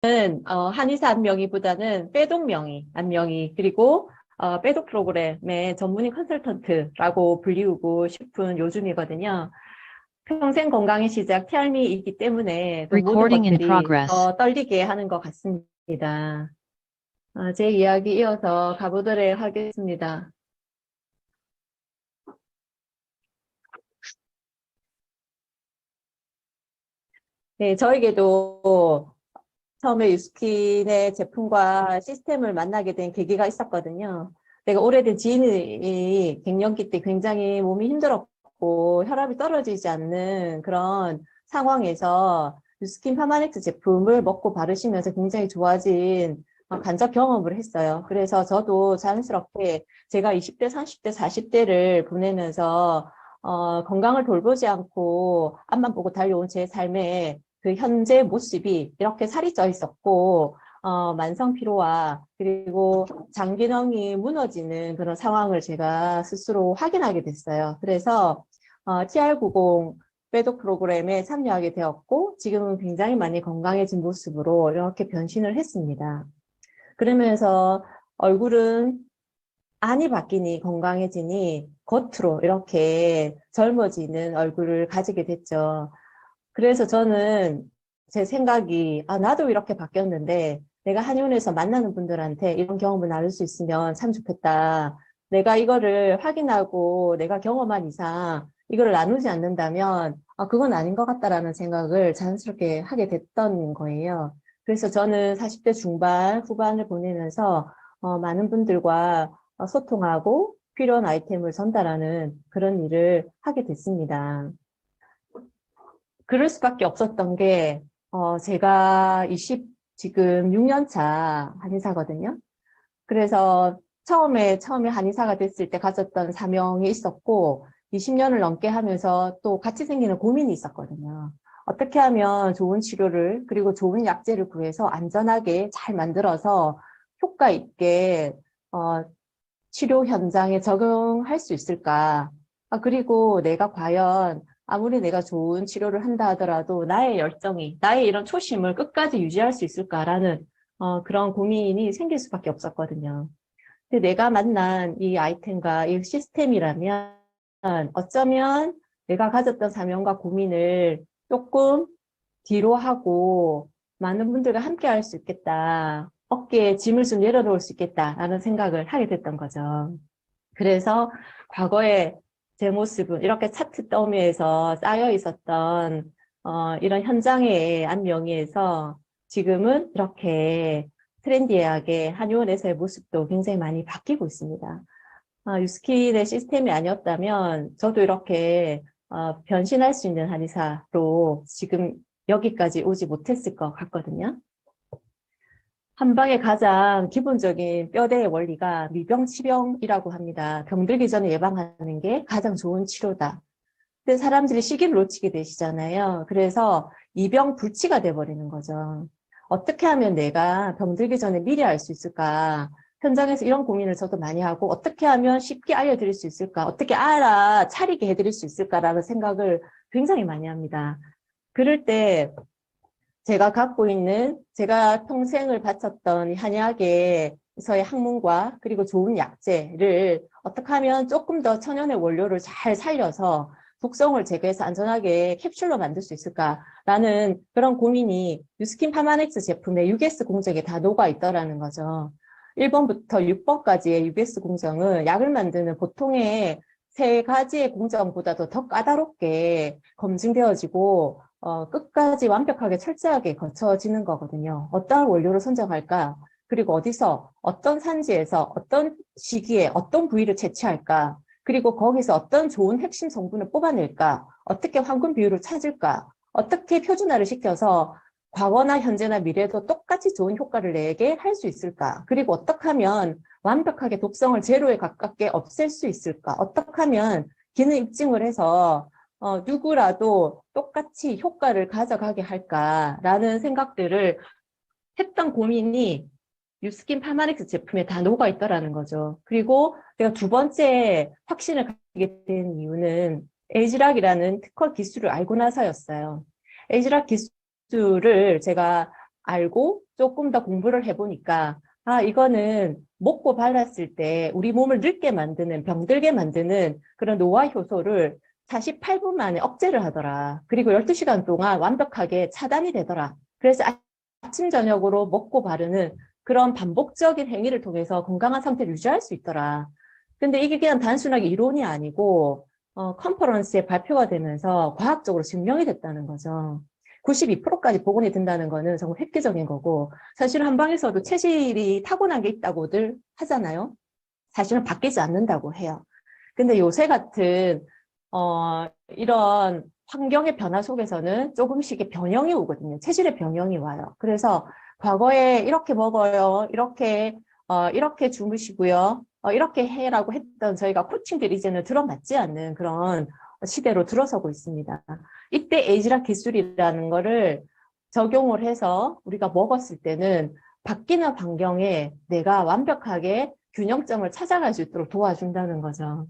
한의사 안명의보다는 빼독 명의, 안명의, 그리고 빼독 프로그램의 전문의 컨설턴트라고 불리우고 싶은 요즘이거든요. 평생 건강의 시작, TRM이기 때문에 또 모든 Recording in 것들이 progress. 더 떨리게 하는 것 같습니다. 제 이야기 이어서 가보도록 하겠습니다. 네, 저에게도 처음에 유스킨의 제품과 시스템을 만나게 된 계기가 있었거든요. 내가 오래된 지인이 갱년기 때 굉장히 몸이 힘들었고 혈압이 떨어지지 않는 그런 상황에서 유스킨 파마넥스 제품을 먹고 바르시면서 굉장히 좋아진 간접 경험을 했어요. 그래서 저도 자연스럽게 제가 20대, 30대, 40대를 보내면서 건강을 돌보지 않고 앞만 보고 달려온 제 삶에 그 현재 모습이 이렇게 살이 쪄 있었고, 만성 피로와 그리고 장 기능이 무너지는 그런 상황을 제가 스스로 확인하게 됐어요. 그래서 TR90 빼독 프로그램에 참여하게 되었고, 지금은 굉장히 많이 건강해진 모습으로 이렇게 변신을 했습니다. 그러면서 얼굴은 안이 바뀌니 건강해지니 겉으로 이렇게 젊어지는 얼굴을 가지게 됐죠. 그래서 저는 제 생각이, 나도 이렇게 바뀌었는데, 내가 한의원에서 만나는 분들한테 이런 경험을 나눌 수 있으면 참 좋겠다. 내가 이거를 확인하고 내가 경험한 이상 이거를 나누지 않는다면, 그건 아닌 것 같다라는 생각을 자연스럽게 하게 됐던 거예요. 그래서 저는 40대 중반, 후반을 보내면서, 많은 분들과 소통하고 필요한 아이템을 전달하는 그런 일을 하게 됐습니다. 그럴 수밖에 없었던 게, 제가 지금 6년 차 한의사거든요. 그래서 처음에 한의사가 됐을 때 가졌던 사명이 있었고, 20년을 넘게 하면서 또 같이 생기는 고민이 있었거든요. 어떻게 하면 좋은 치료를, 그리고 좋은 약재를 구해서 안전하게 잘 만들어서 효과 있게, 치료 현장에 적용할 수 있을까? 그리고 내가 과연 아무리 내가 좋은 치료를 한다 하더라도 나의 열정이, 나의 이런 초심을 끝까지 유지할 수 있을까라는 그런 고민이 생길 수밖에 없었거든요. 근데 내가 만난 이 아이템과 이 시스템이라면 어쩌면 내가 가졌던 사명과 고민을 조금 뒤로 하고 많은 분들과 함께 할 수 있겠다. 어깨에 짐을 좀 내려놓을 수 있겠다라는 생각을 하게 됐던 거죠. 그래서 과거에 제 모습은 이렇게 차트 더미에서 쌓여 있었던 이런 현장의 안명의에서 지금은 이렇게 트렌디하게 한의원에서의 모습도 굉장히 많이 바뀌고 있습니다. 유스킨의 시스템이 아니었다면 저도 이렇게 변신할 수 있는 한의사로 지금 여기까지 오지 못했을 것 같거든요. 한방의 가장 기본적인 뼈대의 원리가 미병치병이라고 합니다. 병들기 전에 예방하는 게 가장 좋은 치료다. 근데 사람들이 시기를 놓치게 되시잖아요. 그래서 이병불치가 돼버리는 거죠. 어떻게 하면 내가 병들기 전에 미리 알 수 있을까? 현장에서 이런 고민을 저도 많이 하고 어떻게 하면 쉽게 알려드릴 수 있을까? 어떻게 차리게 해드릴 수 있을까라는 생각을 굉장히 많이 합니다. 그럴 때 제가 평생을 바쳤던 한의학에서의 학문과 그리고 좋은 약재를 어떻게 하면 조금 더 천연의 원료를 잘 살려서 독성을 제거해서 안전하게 캡슐로 만들 수 있을까라는 그런 고민이 뉴스킨 파마넥스 제품의 US 공정에 다 녹아 있더라는 거죠. 1번부터 6번까지의 US 공정은 약을 만드는 보통의 세 가지의 공정보다도 더 까다롭게 검증되어지고 끝까지 완벽하게 철저하게 거쳐지는 거거든요. 어떠한 원료를 선정할까? 그리고 어디서, 어떤 산지에서, 어떤 시기에, 어떤 부위를 채취할까? 그리고 거기서 어떤 좋은 핵심 성분을 뽑아낼까? 어떻게 황금 비율을 찾을까? 어떻게 표준화를 시켜서 과거나 현재나 미래도 똑같이 좋은 효과를 내게 할 수 있을까? 그리고 어떻게 하면 완벽하게 독성을 제로에 가깝게 없앨 수 있을까? 어떻게 하면 기능 입증을 해서 누구라도 똑같이 효과를 가져가게 할까라는 생각들을 했던 고민이 뉴스킨 파마렉스 제품에 다 녹아 있더라는 거죠. 그리고 제가 두 번째 확신을 갖게 된 이유는 에이지락이라는 특허 기술을 알고 나서였어요. 에이지락 기술을 제가 알고 조금 더 공부를 해보니까 이거는 먹고 발랐을 때 우리 몸을 늙게 만드는, 병들게 만드는 그런 노화 효소를 48분 만에 억제를 하더라. 그리고 12시간 동안 완벽하게 차단이 되더라. 그래서 아침, 저녁으로 먹고 바르는 그런 반복적인 행위를 통해서 건강한 상태를 유지할 수 있더라. 근데 이게 그냥 단순하게 이론이 아니고 컨퍼런스에 발표가 되면서 과학적으로 증명이 됐다는 거죠. 92%까지 복원이 된다는 거는 정말 획기적인 거고, 사실 한방에서도 체질이 타고난 게 있다고들 하잖아요. 사실은 바뀌지 않는다고 해요. 근데 요새 같은 이런 환경의 변화 속에서는 조금씩의 변형이 오거든요. 체질의 변형이 와요. 그래서 과거에 이렇게 먹어요, 이렇게 주무시고요, 이렇게 해라고 했던 저희가 코칭들이 이제는 들어맞지 않는 그런 시대로 들어서고 있습니다. 이때 에이지락 기술이라는 거를 적용을 해서 우리가 먹었을 때는 바뀌는 환경에 내가 완벽하게 균형점을 찾아갈 수 있도록 도와준다는 거죠.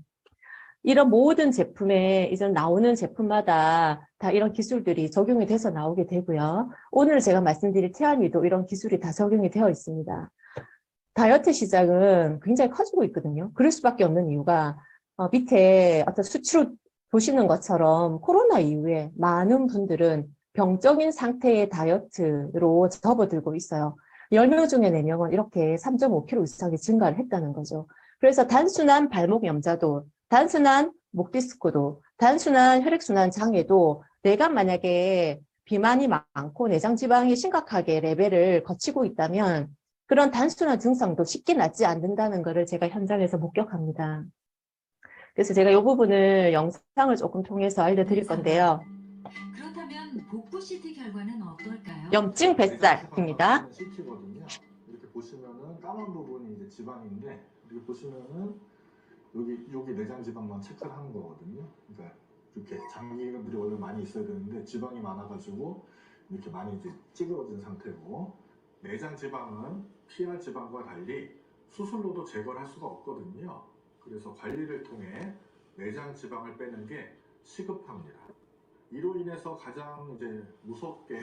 이런 모든 제품에 이제 나오는 제품마다 다 이런 기술들이 적용이 돼서 나오게 되고요. 오늘 제가 말씀드릴 태아미도 이런 기술이 다 적용이 되어 있습니다. 다이어트 시장은 굉장히 커지고 있거든요. 그럴 수밖에 없는 이유가 밑에 어떤 수치로 보시는 것처럼 코로나 이후에 많은 분들은 병적인 상태의 다이어트로 접어들고 있어요. 10명 중에 4명은 이렇게 3.5kg 이상이 증가를 했다는 거죠. 그래서 단순한 발목 염좌도, 단순한 목 디스크도, 단순한 혈액순환 장애도 내가 만약에 비만이 많고 내장 지방이 심각하게 레벨을 거치고 있다면 그런 단순한 증상도 쉽게 낫지 않는다는 것을 제가 현장에서 목격합니다. 그래서 제가 이 부분을 영상을 조금 통해서 알려드릴 건데요. 그렇다면 복부 CT 결과는 어떨까요? 염증 뱃살입니다. 이렇게 보시면은 까만 부분이 이제 지방인데 이렇게 보시면은 여기 내장 지방만 체크를 하는 거거든요. 그러니까 이렇게 장기들이 원래 많이 있어야 되는데 지방이 많아가지고 이렇게 많이 이제 찌그러진 상태고, 내장 지방은 PR 지방과 달리 수술로도 제거를 할 수가 없거든요. 그래서 관리를 통해 내장 지방을 빼는 게 시급합니다. 이로 인해서 가장 이제 무섭게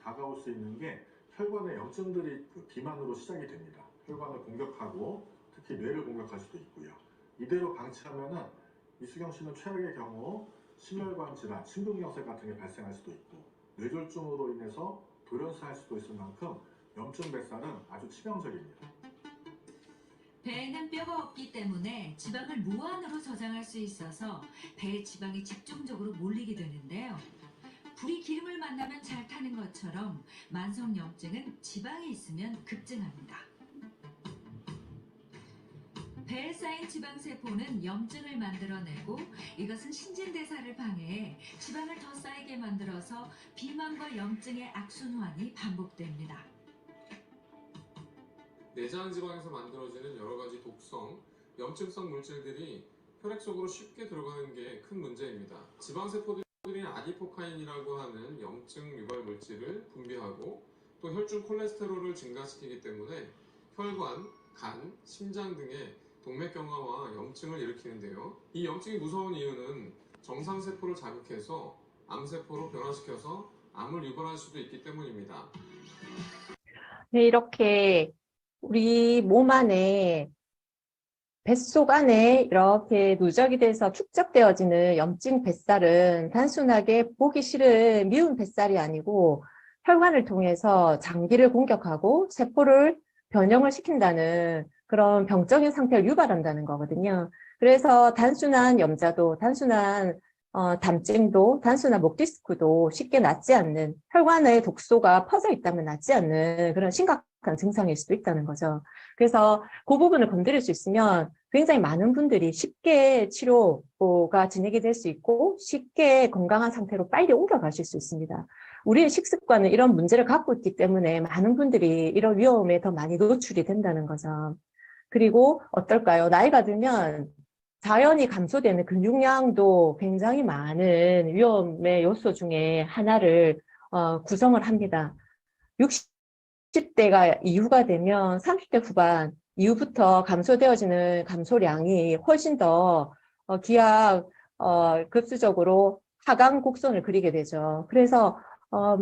다가올 수 있는 게 혈관의 염증들이 비만으로 시작이 됩니다. 혈관을 공격하고 특히 뇌를 공격할 수도 있고요. 이대로 방치하면은 이수경 씨는 최악의 경우 심혈관 질환, 심근경색 같은 게 발생할 수도 있고 뇌졸중으로 인해서 돌연사할 수도 있을 만큼 염증 뱃살은 아주 치명적입니다. 배에는 뼈가 없기 때문에 지방을 무한으로 저장할 수 있어서 배에 지방이 집중적으로 몰리게 되는데요. 불이 기름을 만나면 잘 타는 것처럼 만성염증은 지방이 있으면 급증합니다. 배에 쌓인 지방세포는 염증을 만들어내고 이것은 신진대사를 방해해 지방을 더 쌓이게 만들어서 비만과 염증의 악순환이 반복됩니다. 내장 지방에서 만들어지는 여러 가지 독성, 염증성 물질들이 혈액 속으로 쉽게 들어가는 게 큰 문제입니다. 지방세포들이 아디포카인이라고 하는 염증 유발 물질을 분비하고 또 혈중 콜레스테롤을 증가시키기 때문에 혈관, 간, 심장 등의 동맥경화와 염증을 일으키는데요. 이 염증이 무서운 이유는 정상세포를 자극해서 암세포로 변화시켜서 암을 유발할 수도 있기 때문입니다. 네, 이렇게 우리 몸 안에 뱃속 안에 이렇게 누적이 돼서 축적되어지는 염증 뱃살은 단순하게 보기 싫은 미운 뱃살이 아니고 혈관을 통해서 장기를 공격하고 세포를 변형을 시킨다는 그런 병적인 상태를 유발한다는 거거든요. 그래서 단순한 염좌도, 단순한 담증도, 단순한 목 디스크도 쉽게 낫지 않는, 혈관에 독소가 퍼져 있다면 낫지 않는 그런 심각한 증상일 수도 있다는 거죠. 그래서 그 부분을 건드릴 수 있으면 굉장히 많은 분들이 쉽게 치료가 진행이 될 수 있고 쉽게 건강한 상태로 빨리 옮겨가실 수 있습니다. 우리의 식습관은 이런 문제를 갖고 있기 때문에 많은 분들이 이런 위험에 더 많이 노출이 된다는 거죠. 그리고 어떨까요? 나이가 들면 자연히 감소되는 근육량도 굉장히 많은 위험의 요소 중에 하나를 구성을 합니다. 60대가 이후가 되면 30대 후반 이후부터 감소되어지는 감소량이 훨씬 더 급수적으로 하강 곡선을 그리게 되죠. 그래서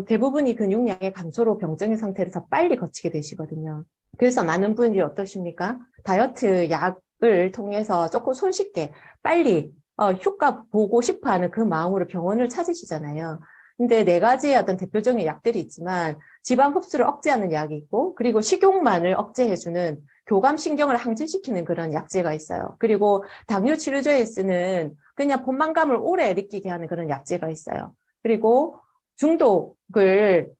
대부분이 근육량의 감소로 병적인 상태를 더 빨리 거치게 되시거든요. 그래서 많은 분들이 어떠십니까? 다이어트 약을 통해서 조금 손쉽게 빨리 효과 보고 싶어 하는 그 마음으로 병원을 찾으시잖아요. 근데 네 가지의 어떤 대표적인 약들이 있지만 지방 흡수를 억제하는 약이 있고, 그리고 식욕만을 억제해주는 교감신경을 항진시키는 그런 약제가 있어요. 그리고 당뇨 치료제에 쓰는 그냥 포만감을 오래 느끼게 하는 그런 약제가 있어요. 그리고 중독을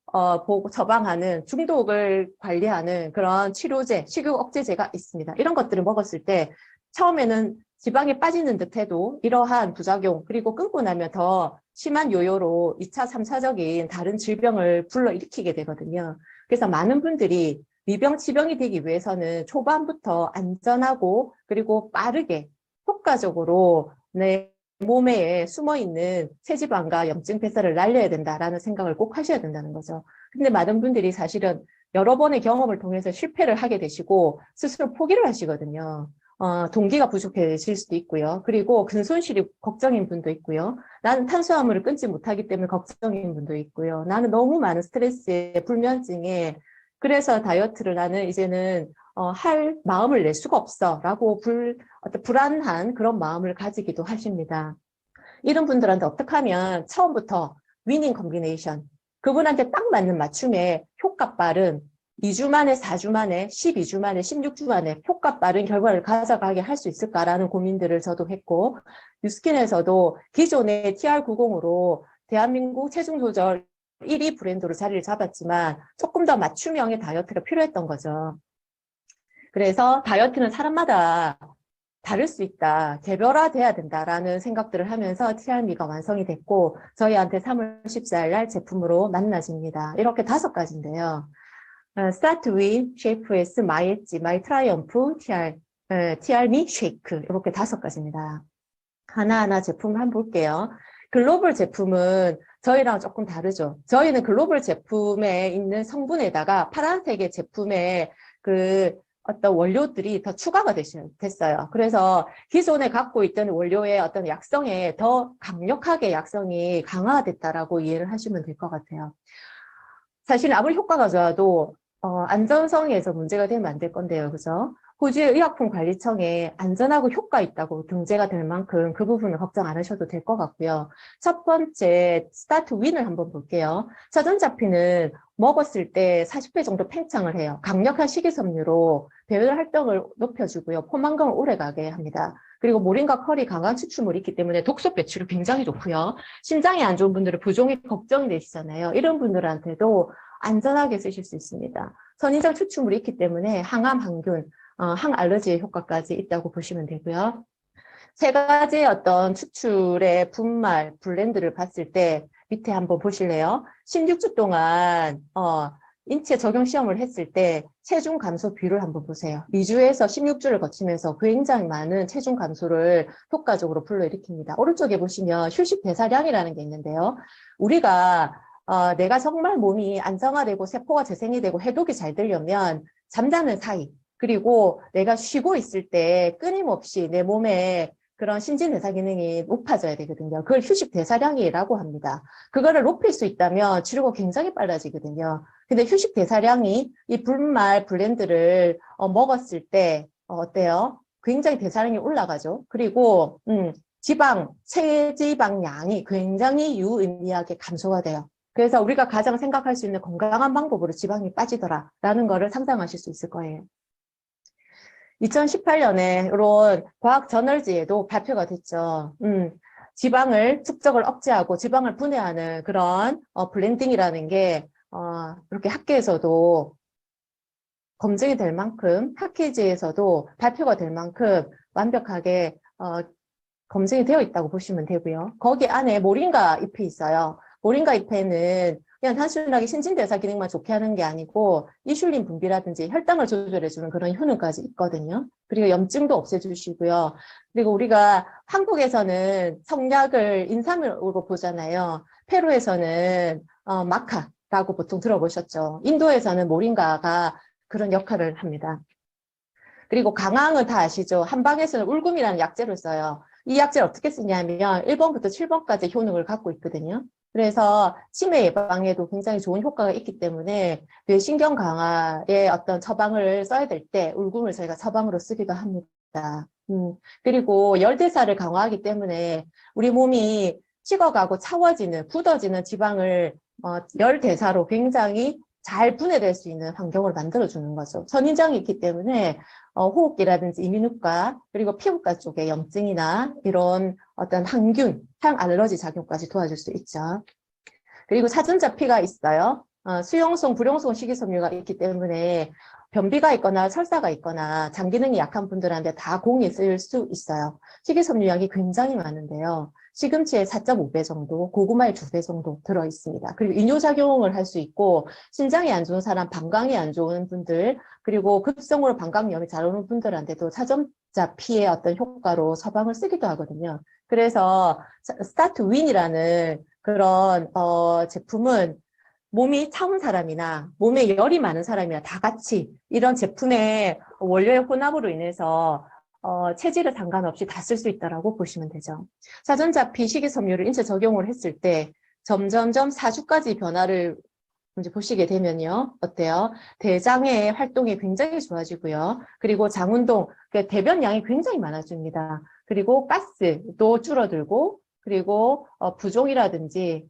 처방하는, 중독을 관리하는 그런 치료제, 식욕 억제제가 있습니다. 이런 것들을 먹었을 때 처음에는 지방이 빠지는 듯해도 이러한 부작용, 그리고 끊고 나면 더 심한 요요로 2차, 3차적인 다른 질병을 불러일으키게 되거든요. 그래서 많은 분들이 미병, 치병이 되기 위해서는 초반부터 안전하고 그리고 빠르게 효과적으로 내 몸에 숨어있는 체지방과 염증 폐설을 날려야 된다라는 생각을 꼭 하셔야 된다는 거죠. 근데 많은 분들이 사실은 여러 번의 경험을 통해서 실패를 하게 되시고 스스로 포기를 하시거든요. 동기가 부족해질 수도 있고요. 그리고 근손실이 걱정인 분도 있고요. 나는 탄수화물을 끊지 못하기 때문에 걱정인 분도 있고요. 나는 너무 많은 스트레스에, 불면증에, 그래서 다이어트를 나는 이제는 할 마음을 낼 수가 없어 라고 어떤 불안한 그런 마음을 가지기도 하십니다. 이런 분들한테 어떻게 하면 처음부터 위닝 컴비네이션, 그분한테 딱 맞는 맞춤에 효과 빠른 2주 만에, 4주 만에, 12주 만에, 16주 만에 효과 빠른 결과를 가져가게 할 수 있을까라는 고민들을 저도 했고, 뉴스킨에서도 기존의 TR90으로 대한민국 체중 조절 1위 브랜드로 자리를 잡았지만 조금 더 맞춤형의 다이어트가 필요했던 거죠. 그래서 다이어트는 사람마다 다를 수 있다, 개별화돼야 된다라는 생각들을 하면서 TRM가 완성이 됐고 저희한테 3월 14일 날 제품으로 만나집니다. 이렇게 5가지인데요. Start with Shape S, My 엣지, My Triumph, TRMe Shake 이렇게 5가지입니다. 하나하나 제품을 한번 볼게요. 글로벌 제품은 저희랑 조금 다르죠. 저희는 글로벌 제품에 있는 성분에다가 파란색의 제품에 그 어떤 원료들이 더 추가가 됐어요. 그래서 기존에 갖고 있던 원료의 어떤 약성에 더 강력하게 약성이 강화됐다라고 이해를 하시면 될 것 같아요. 사실 아무리 효과가 좋아도 안전성에서 문제가 되면 안 될 건데요. 그죠? 호주의 의약품관리청에 안전하고 효과 있다고 등재가 될 만큼 그 부분은 걱정 안 하셔도 될 것 같고요. 첫 번째, 스타트 윈을 한번 볼게요. 저전자피는 먹었을 때 40배 정도 팽창을 해요. 강력한 식이섬유로 배열 활동을 높여주고요. 포만감을 오래가게 합니다. 그리고 모링과 커리 강한 추출물이 있기 때문에 독소 배출이 굉장히 좋고요. 심장이 안 좋은 분들은 부종이 걱정이 되시잖아요. 이런 분들한테도 안전하게 쓰실 수 있습니다. 선인장 추출물이 있기 때문에 항암, 항균, 항알러지 효과까지 있다고 보시면 되고요. 3가지의 어떤 추출의 분말, 블렌드를 봤을 때 밑에 한번 보실래요? 16주 동안 인체 적용 시험을 했을 때 체중 감소 비율을 한번 보세요. 2주에서 16주를 거치면서 굉장히 많은 체중 감소를 효과적으로 불러일으킵니다. 오른쪽에 보시면 휴식 대사량이라는 게 있는데요. 우리가 내가 정말 몸이 안정화되고 세포가 재생이 되고 해독이 잘 되려면 잠자는 사이, 그리고 내가 쉬고 있을 때 끊임없이 내 몸에 그런 신진대사 기능이 높아져야 되거든요. 그걸 휴식 대사량이라고 합니다. 그거를 높일 수 있다면 치료가 굉장히 빨라지거든요. 근데 휴식 대사량이 이 분말 블렌드를 먹었을 때 어때요? 굉장히 대사량이 올라가죠. 그리고 체지방량이 굉장히 유의미하게 감소가 돼요. 그래서 우리가 가장 생각할 수 있는 건강한 방법으로 지방이 빠지더라라는 거를 상상하실 수 있을 거예요. 2018년에 이런 과학 저널지에도 발표가 됐죠. 지방을 축적을 억제하고 지방을 분해하는 그런 블렌딩이라는 게 이렇게 학계에서도 검증이 될 만큼, 학회지에서도 발표가 될 만큼 완벽하게 검증이 되어 있다고 보시면 되고요. 거기 안에 모링가 잎이 있어요. 모링가 잎에는 그냥 단순하게 신진대사 기능만 좋게 하는 게 아니고 이슐린 분비라든지 혈당을 조절해주는 그런 효능까지 있거든요. 그리고 염증도 없애주시고요. 그리고 우리가 한국에서는 성약을 인삼으로 보잖아요. 페루에서는 마카라고 보통 들어보셨죠. 인도에서는 모링가가 그런 역할을 합니다. 그리고 강황은 다 아시죠. 한방에서는 울금이라는 약재를 써요. 이 약재를 어떻게 쓰냐면 1번부터 7번까지 효능을 갖고 있거든요. 그래서 치매 예방에도 굉장히 좋은 효과가 있기 때문에 뇌신경 강화에 어떤 처방을 써야 될 때 울금을 저희가 처방으로 쓰기도 합니다. 그리고 열대사를 강화하기 때문에 우리 몸이 식어가고 차워지는, 굳어지는 지방을 열대사로 굉장히 잘 분해될 수 있는 환경을 만들어주는 거죠. 선인장이 있기 때문에 호흡기라든지 이민후과 그리고 피부과 쪽에 염증이나 이런 어떤 항균, 항알러지 작용까지 도와줄 수 있죠. 그리고 사전자 피가 있어요. 수용성, 불용성 식이섬유가 있기 때문에 변비가 있거나 설사가 있거나 장 기능이 약한 분들한테 다 공이 쓰일 수 있어요. 식이섬유량이 굉장히 많은데요. 시금치의 4.5배 정도, 고구마의 2배 정도 들어있습니다. 그리고 이뇨작용을 할 수 있고 신장이 안 좋은 사람, 방광이 안 좋은 분들, 그리고 급성으로 방광염이 잘 오는 분들한테도 사전자 피의 어떤 효과로 처방을 쓰기도 하거든요. 그래서 스타트 윈이라는 그런 제품은 몸이 차운 사람이나 몸에 열이 많은 사람이나 다 같이 이런 제품의 원료의 혼합으로 인해서 체질에 상관없이 다 쓸 수 있다라고 보시면 되죠. 사전자피 식이섬유를 인체 적용을 했을 때 점점점 4주까지 변화를 이제 보시게 되면요. 어때요? 대장의 활동이 굉장히 좋아지고요. 그리고 장운동, 그러니까 대변량이 굉장히 많아집니다. 그리고 가스도 줄어들고, 그리고 부종이라든지,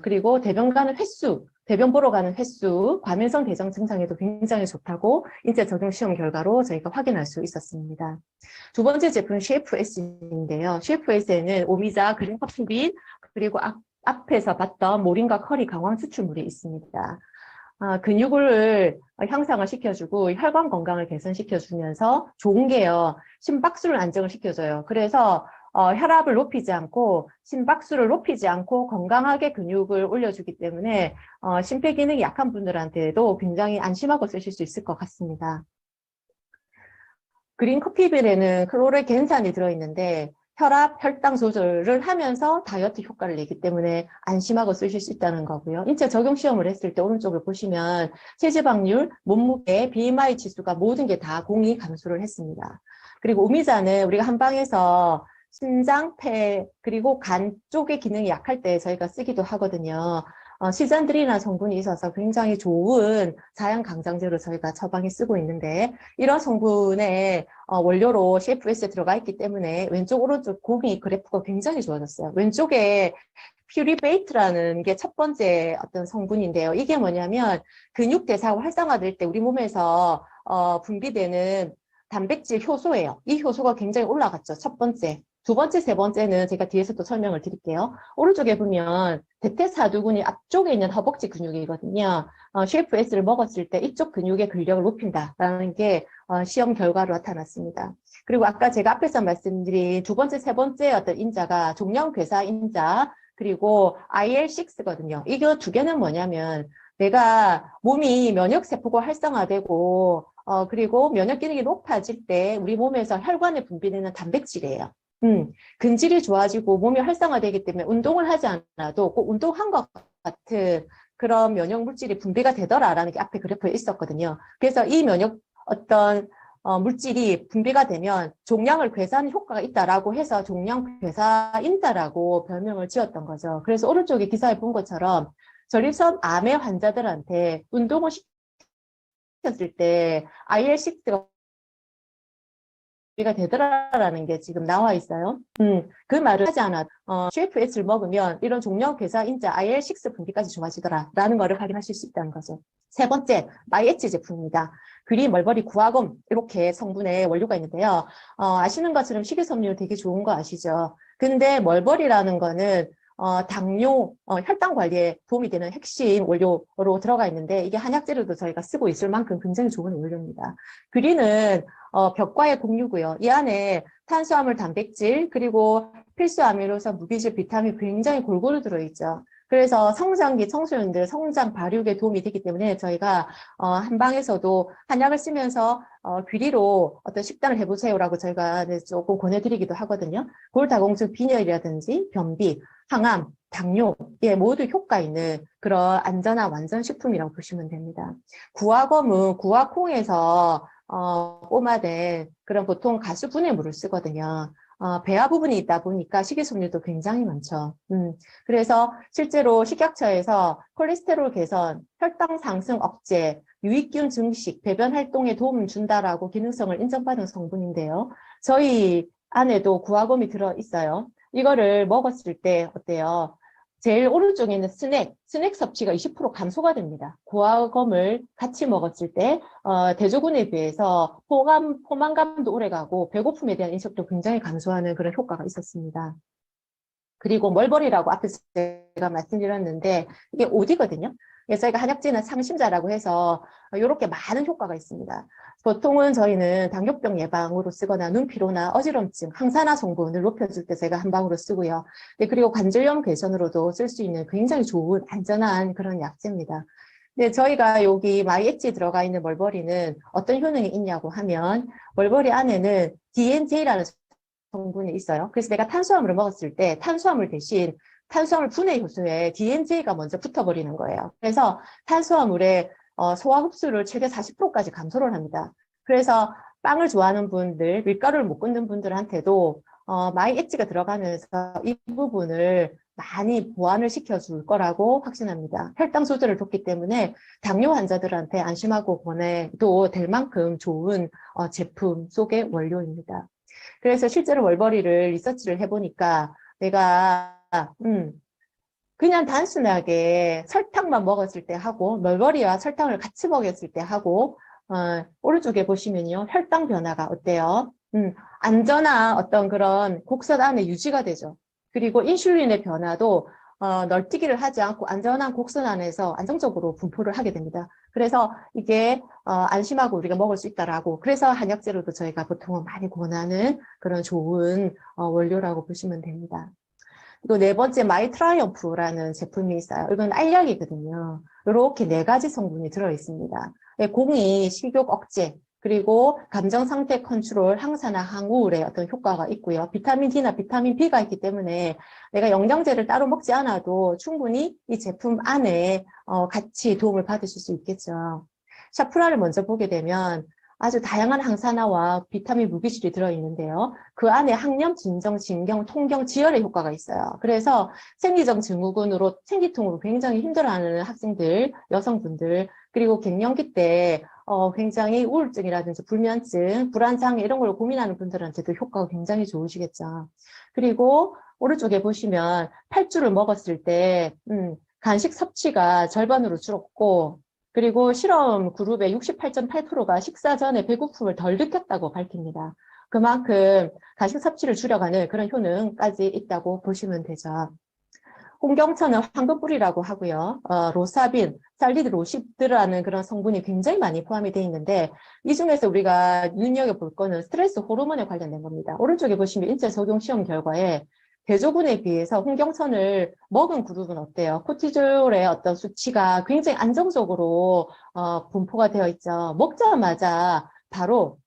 그리고 대변 가는 횟수, 대변 보러 가는 횟수, 과민성 대장 증상에도 굉장히 좋다고 인체 적용 시험 결과로 저희가 확인할 수 있었습니다. 두 번째 제품은 CFS인데요. CFS에는 오미자, 그린커피빈, 그리고 앞에서 봤던 모링가 커리 강황 추출물이 있습니다. 근육을 향상을 시켜주고 혈관 건강을 개선시켜주면서 좋은 게요. 심박수를 안정을 시켜줘요. 그래서 혈압을 높이지 않고 심박수를 높이지 않고 건강하게 근육을 올려주기 때문에 심폐기능이 약한 분들한테도 굉장히 안심하고 쓰실 수 있을 것 같습니다. 그린 커피빈에는 클로레겐산이 들어있는데 혈압, 혈당 조절을 하면서 다이어트 효과를 내기 때문에 안심하고 쓰실 수 있다는 거고요. 인체 적용 시험을 했을 때 오른쪽을 보시면 체지방률, 몸무게, BMI 지수가 모든 게 다 공이 감소를 했습니다. 그리고 오미자는 우리가 한방에서 심장, 폐, 그리고 간 쪽의 기능이 약할 때 저희가 쓰기도 하거든요. 시잔드리나 성분이 있어서 굉장히 좋은 자연 강장제로 저희가 처방에 쓰고 있는데 이런 성분의 원료로 CFS에 들어가 있기 때문에 왼쪽 오른쪽 공이 그래프가 굉장히 좋아졌어요. 왼쪽에 퓨리베이트라는 게 첫 번째 어떤 성분인데요. 이게 뭐냐면 근육 대사가 활성화될 때 우리 몸에서 분비되는 단백질 효소예요. 이 효소가 굉장히 올라갔죠. 첫 번째. 두 번째, 세 번째는 제가 뒤에서 또 설명을 드릴게요. 오른쪽에 보면 대퇴사두근이 앞쪽에 있는 허벅지 근육이거든요. CFS를 먹었을 때 이쪽 근육의 근력을 높인다라는 게 시험 결과로 나타났습니다. 그리고 아까 제가 앞에서 말씀드린 두 번째, 세 번째 어떤 인자가 종양괴사 인자, 그리고 IL6거든요. 이거 두 개는 뭐냐면 내가 몸이 면역세포가 활성화되고 그리고 면역 기능이 높아질 때 우리 몸에서 혈관에 분비되는 단백질이에요. 근질이 좋아지고 몸이 활성화되기 때문에 운동을 하지 않아도 꼭 운동한 것 같은 그런 면역 물질이 분비가 되더라라는 게 앞에 그래프에 있었거든요. 그래서 이 면역 어떤 물질이 분비가 되면 종양을 괴사하는 효과가 있다라고 해서 종양괴사인자라고 별명을 지었던 거죠. 그래서 오른쪽에 기사에 본 것처럼 전립선 암의 환자들한테 운동을 시켰을 때 IL6가 가 되더라라는 게 지금 나와 있어요. 그 말을 하지 않아 CFS를 먹으면 이런 종양괴사인자 IL6 분비까지 좋아지더라라는 거를 확인하실 수 있다는 거죠. 세 번째, 마이엣지 제품입니다. 그린, 멀버리, 구화검 이렇게 성분의 원료가 있는데요. 아시는 것처럼 식이섬유 되게 좋은 거 아시죠? 근데 멀버리라는 거는 당뇨, 혈당 관리에 도움이 되는 핵심 원료로 들어가 있는데 이게 한약재료도 저희가 쓰고 있을 만큼 굉장히 좋은 원료입니다. 그린은 벽과의 공유고요. 이 안에 탄수화물, 단백질, 그리고 필수 아미노산, 무기질, 비타민 굉장히 골고루 들어있죠. 그래서 성장기 청소년들 성장 발육에 도움이 되기 때문에 저희가 한방에서도 한약을 쓰면서 귀리로 어떤 식단을 해보세요라고 저희가 조금 권해드리기도 하거든요. 골다공증, 빈혈이라든지 변비, 항암, 당뇨에 모두 효과 있는 그런 안전한 완전 식품이라고 보시면 됩니다. 구화검은 구화콩에서 뽑아낸 그런 보통 가수분해물을 쓰거든요. 배아 부분이 있다 보니까 식이섬유도 굉장히 많죠. 그래서 실제로 식약처에서 콜레스테롤 개선, 혈당 상승 억제, 유익균 증식, 배변 활동에 도움을 준다라고 기능성을 인정받은 성분인데요. 저희 안에도 구아곰이 들어 있어요. 이거를 먹었을 때 어때요? 제일 오른쪽에 있는 스낵 섭취가 20% 감소가 됩니다. 구아검을 같이 먹었을 때 대조군에 비해서 포만감도 오래가고 배고픔에 대한 인식도 굉장히 감소하는 그런 효과가 있었습니다. 그리고 멀버리라고 앞에서 제가 말씀드렸는데 이게 오디거든요. 그래서 저희가 한약재는 상심자라고 해서 이렇게 많은 효과가 있습니다. 보통은 저희는 당뇨병 예방으로 쓰거나 눈피로나 어지럼증, 항산화 성분을 높여줄 때 제가 한 방으로 쓰고요. 그리고 관절염 개선으로도 쓸 수 있는 굉장히 좋은 안전한 그런 약재입니다. 근데 저희가 여기 마이엣지에 들어가 있는 멀버리는 어떤 효능이 있냐고 하면 멀버리 안에는 DNJ라는 성분이 있어요. 그래서 내가 탄수화물을 먹었을 때 탄수화물 대신 탄수화물 분해 효소에 DNJ가 먼저 붙어버리는 거예요. 그래서 탄수화물의 소화 흡수를 최대 40%까지 감소를 합니다. 그래서 빵을 좋아하는 분들, 밀가루를 못 끊는 분들한테도 마이 엣지가 들어가면서 이 부분을 많이 보완을 시켜줄 거라고 확신합니다. 혈당 조절을 돕기 때문에 당뇨 환자들한테 안심하고 보내도 될 만큼 좋은 제품 속의 원료입니다. 그래서 실제로 멀버리를 리서치를 해보니까 내가 그냥 단순하게 설탕만 먹었을 때 하고 멀버리와 설탕을 같이 먹었을 때 하고 오른쪽에 보시면요. 혈당 변화가 어때요? 안전한 어떤 그런 곡선 안에 유지가 되죠. 그리고 인슐린의 변화도 널뛰기를 하지 않고 안전한 곡선 안에서 안정적으로 분포를 하게 됩니다. 그래서 이게 안심하고 우리가 먹을 수 있다라고. 그래서 한약재로도 저희가 보통은 많이 권하는 그런 좋은 원료라고 보시면 됩니다. 그리고 네 번째 마이트라이엄프라는 제품이 있어요. 이건 알약이거든요. 이렇게 4가지 성분이 들어있습니다. 공이 식욕 억제, 그리고 감정 상태 컨트롤, 항산화, 항우울의 어떤 효과가 있고요. 비타민 D나 비타민 B가 있기 때문에 내가 영양제를 따로 먹지 않아도 충분히 이 제품 안에 같이 도움을 받으실 수 있겠죠. 샤프라를 먼저 보게 되면 아주 다양한 항산화와 비타민 무기질이 들어있는데요. 그 안에 항염, 진정, 진경, 통경, 지혈의 효과가 있어요. 그래서 생리적 증후군으로 생리통으로 굉장히 힘들어하는 학생들, 여성분들, 그리고 갱년기 때 굉장히 우울증이라든지 불면증, 불안장애 이런 걸 고민하는 분들한테도 효과가 굉장히 좋으시겠죠. 그리고 오른쪽에 보시면 8주를 먹었을 때 간식 섭취가 절반으로 줄었고 그리고 실험 그룹의 68.8%가 식사 전에 배고픔을 덜 느꼈다고 밝힙니다. 그만큼 간식 섭취를 줄여가는 그런 효능까지 있다고 보시면 되죠. 홍경천은 황금뿌리라고 하고요. 로사빈, 살리드 로시드라는 그런 성분이 굉장히 많이 포함이 되어 있는데 이 중에서 우리가 눈여겨볼 거는 스트레스 호르몬에 관련된 겁니다. 오른쪽에 보시면 인체 적용 시험 결과에 대조군에 비해서 홍경천을 먹은 그룹은 어때요? 코티졸의 어떤 수치가 굉장히 안정적으로 분포가 되어 있죠. 먹자마자 바로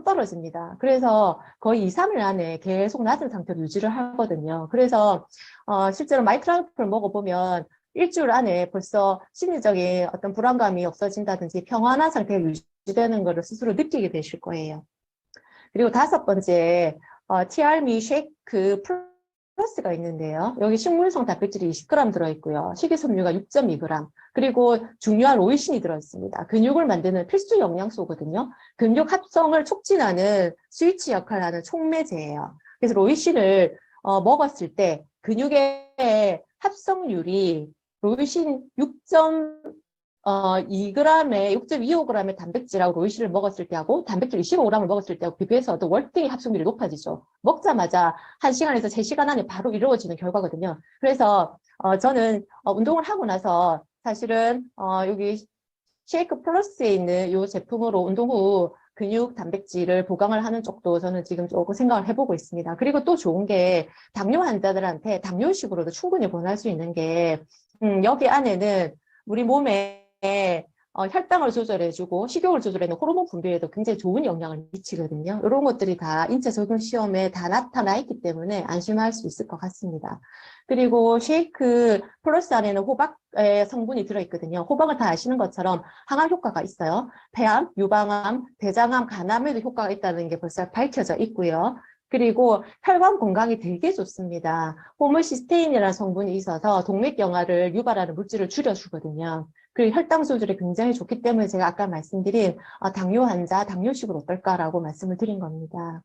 떨어집니다. 그래서 거의 2, 3일 안에 계속 낮은 상태로 유지를 하거든요. 그래서 실제로 마이트라이프를 먹어보면 일주일 안에 벌써 심리적인 어떤 불안감이 없어진다든지 평안한 상태가 유지되는 것을 스스로 느끼게 되실 거예요. 그리고 5번째, TR미 쉐이크 플러스가 있는데요. 여기 식물성 단백질이 20g 들어있고요. 식이섬유가 6.2g, 그리고 중요한 로이신이 들어있습니다. 근육을 만드는 필수 영양소거든요. 근육 합성을 촉진하는 스위치 역할을 하는 촉매제예요. 그래서 로이신을 먹었을 때 근육의 합성률이 로이신 6.25g의 단백질하고 로이신을 먹었을 때하고 단백질 25g을 먹었을 때하고 비교해서 또 월등히 합성률이 높아지죠. 먹자마자 1시간에서 3시간 안에 바로 이루어지는 결과거든요. 그래서 저는 운동을 하고 나서 사실은 여기 쉐이크 플러스에 있는 이 제품으로 운동 후 근육 단백질을 보강을 하는 쪽도 저는 지금 조금 생각을 해보고 있습니다. 그리고 또 좋은 게 당뇨 환자들한테 당뇨식으로도 충분히 권할 수 있는 게 여기 안에는 우리 몸에 혈당을 조절해주고 식욕을 조절해주는 호르몬 분비에도 굉장히 좋은 영향을 미치거든요. 이런 것들이 다 인체 적용 시험에 다 나타나 있기 때문에 안심할 수 있을 것 같습니다. 그리고 쉐이크 플러스 안에는 호박의 성분이 들어있거든요. 호박을 다 아시는 것처럼 항암 효과가 있어요. 폐암, 유방암, 대장암, 간암에도 효과가 있다는 게 벌써 밝혀져 있고요. 그리고 혈관 건강이 되게 좋습니다. 호모시스테인이라는 성분이 있어서 동맥경화를 유발하는 물질을 줄여주거든요. 그리고 혈당 조절에 굉장히 좋기 때문에 제가 아까 말씀드린 당뇨 환자, 당뇨식은 어떨까라고 말씀을 드린 겁니다.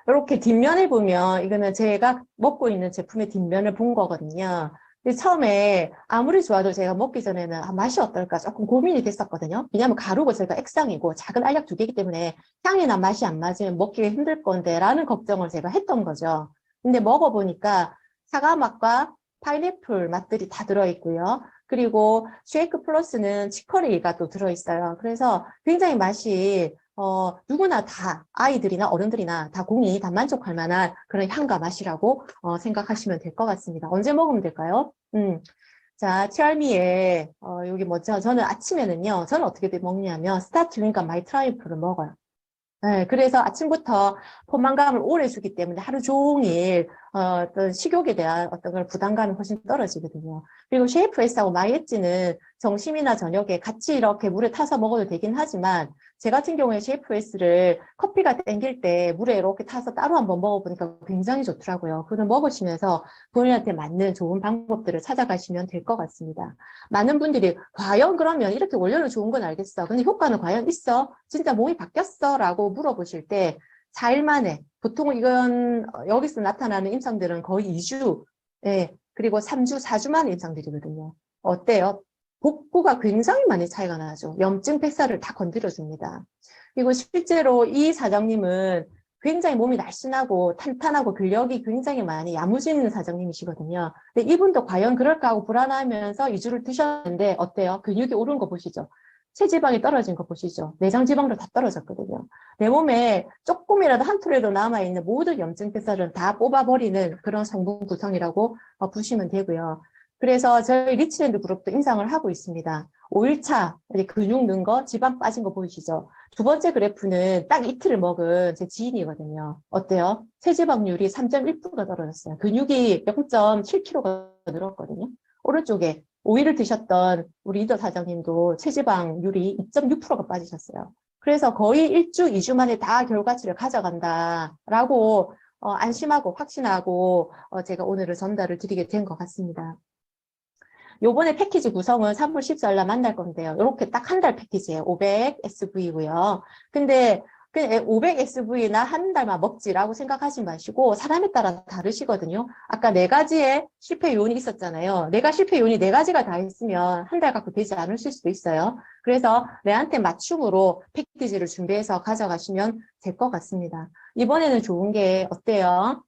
이렇게 뒷면을 보면 이거는 제가 먹고 있는 제품의 뒷면을 본 거거든요. 근데 처음에 아무리 좋아도 제가 먹기 전에는 맛이 어떨까 조금 고민이 됐었거든요. 왜냐하면 가루고 제가 액상이고 작은 알약 2개이기 때문에 향이나 맛이 안 맞으면 먹기가 힘들 건데 라는 걱정을 제가 했던 거죠. 근데 먹어보니까 사과 맛과 파인애플 맛들이 다 들어있고요. 그리고 쉐이크 플러스는 치커리가 또 들어있어요. 그래서 굉장히 맛이 누구나 다 아이들이나 어른들이나 다 공이 다 만족할 만한 그런 향과 맛이라고 생각하시면 될 것 같습니다. 언제 먹으면 될까요? 자, 티알미에 여기 뭐죠? 저는 아침에는요. 저는 어떻게 먹냐면 스타트윙과 마이트라이프를 먹어요. 네, 그래서 아침부터 포만감을 오래 주기 때문에 하루 종일 어떤 식욕에 대한 어떤 그런 부담감이 훨씬 떨어지거든요. 그리고 쉐이프 S하고 마이엣지는 점심이나 저녁에 같이 이렇게 물에 타서 먹어도 되긴 하지만 제 같은 경우에 쉐이프 S를 커피가 땡길 때 물에 이렇게 타서 따로 한번 먹어보니까 굉장히 좋더라고요. 그걸 먹으시면서 본인한테 맞는 좋은 방법들을 찾아가시면 될 것 같습니다. 많은 분들이 과연 그러면 이렇게 원료는 좋은 건 알겠어. 근데 효과는 과연 있어? 진짜 몸이 바뀌었어? 라고 물어보실 때 4일 만에 보통 이건 여기서 나타나는 임상들은 거의 2주 그리고 3주, 4주 만에 임상들이거든요. 어때요? 복구가 굉장히 많이 차이가 나죠. 염증 백사를 다 건드려줍니다. 그리고 실제로 이 사장님은 굉장히 몸이 날씬하고 탄탄하고 근력이 굉장히 많이 야무지는 사장님이시거든요. 근데 이분도 과연 그럴까 하고 불안하면서 2주를 드셨는데 어때요? 근육이 오른 거 보시죠. 체지방이 떨어진 거 보시죠. 내장 지방도 다 떨어졌거든요. 내 몸에 조금이라도 한 톨이라도 남아있는 모든 염증 백살은 다 뽑아버리는 그런 성분 구성이라고 보시면 되고요. 그래서 저희 리치랜드 그룹도 임상을 하고 있습니다. 5일차 근육 는 거, 지방 빠진 거 보이시죠? 두 번째 그래프는 딱 이틀을 먹은 제 지인이거든요. 어때요? 체지방률이 3.1%가 떨어졌어요. 근육이 0.7kg가 늘었거든요. 오른쪽에 5일을 드셨던 우리 이더 사장님도 체지방률이 2.6%가 빠지셨어요. 그래서 거의 1주, 2주 만에 다 결과치를 가져간다라고 안심하고 확신하고 제가 오늘은 전달을 드리게 된 것 같습니다. 요번에 패키지 구성은 3월 14일 날 만날 건데요. 이렇게 딱 한 달 패키지예요. 500SV고요. 근데 500SV나 한 달만 먹지라고 생각하지 마시고 사람에 따라 다르시거든요. 아까 4가지의 실패 요인이 있었잖아요. 내가 실패 요인이 4가지가 다 있으면 한 달 갖고 되지 않으실 수도 있어요. 그래서 내한테 맞춤으로 패키지를 준비해서 가져가시면 될 것 같습니다. 이번에는 좋은 게 어때요?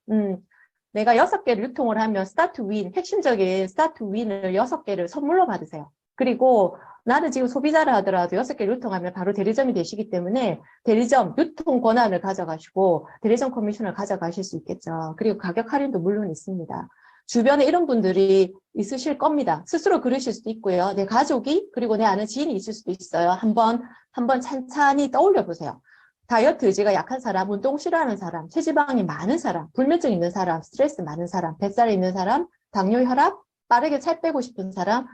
내가 6개를 유통을 하면 스타트 윈, 핵심적인 스타트 윈을 6개를 선물로 받으세요. 그리고 나는 지금 소비자를 하더라도 6개를 유통하면 바로 대리점이 되시기 때문에 대리점 유통 권한을 가져가시고 대리점 커미션을 가져가실 수 있겠죠. 그리고 가격 할인도 물론 있습니다. 주변에 이런 분들이 있으실 겁니다. 스스로 그러실 수도 있고요. 내 가족이 그리고 내 아는 지인이 있을 수도 있어요. 한번 찬찬히 떠올려 보세요. 다이어트 의지가 약한 사람, 운동 싫어하는 사람, 체지방이 많은 사람, 불면증 있는 사람, 스트레스 많은 사람, 뱃살이 있는 사람, 당뇨, 혈압, 빠르게 살 빼고 싶은 사람,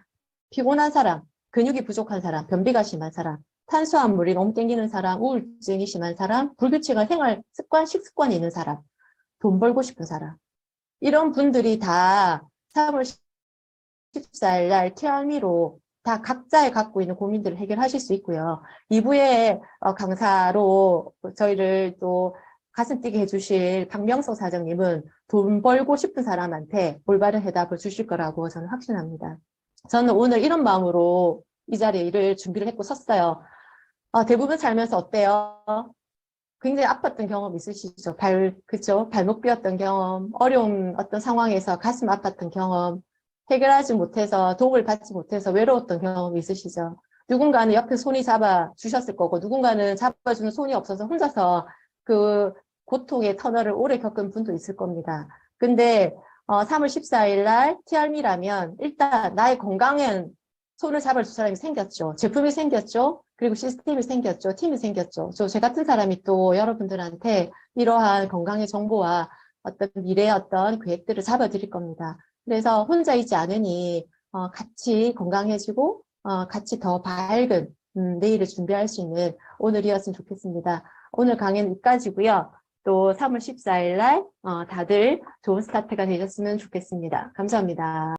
피곤한 사람, 근육이 부족한 사람, 변비가 심한 사람, 탄수화물이 너무 땡기는 사람, 우울증이 심한 사람, 불규칙한 생활 습관, 식습관이 있는 사람, 돈 벌고 싶은 사람. 이런 분들이 다 3월 14일 날 티알미로 다 각자의 갖고 있는 고민들을 해결하실 수 있고요. 2부의 강사로 저희를 또 가슴 뛰게 해주실 박명석 사장님은 돈 벌고 싶은 사람한테 올바른 해답을 주실 거라고 저는 확신합니다. 저는 오늘 이런 마음으로 이 자리에 일을 준비를 했고 섰어요. 대부분 살면서 어때요? 굉장히 아팠던 경험 있으시죠? 그죠? 발목 삐었던 경험, 어려운 어떤 상황에서 가슴 아팠던 경험, 해결하지 못해서 도움을 받지 못해서 외로웠던 경험이 있으시죠? 누군가는 옆에 손이 잡아 주셨을 거고 누군가는 잡아주는 손이 없어서 혼자서 그 고통의 터널을 오래 겪은 분도 있을 겁니다. 근데 3월 14일 날 티알미라면 일단 나의 건강엔 손을 잡아줄 사람이 생겼죠. 제품이 생겼죠. 그리고 시스템이 생겼죠. 팀이 생겼죠. 저 같은 사람이 또 여러분들한테 이러한 건강의 정보와 어떤 미래의 어떤 계획들을 잡아드릴 겁니다. 그래서 혼자 있지 않으니 같이 건강해지고 같이 더 밝은 내일을 준비할 수 있는 오늘이었으면 좋겠습니다. 오늘 강의는 여기까지고요. 또 3월 14일 날 다들 좋은 스타트가 되셨으면 좋겠습니다. 감사합니다.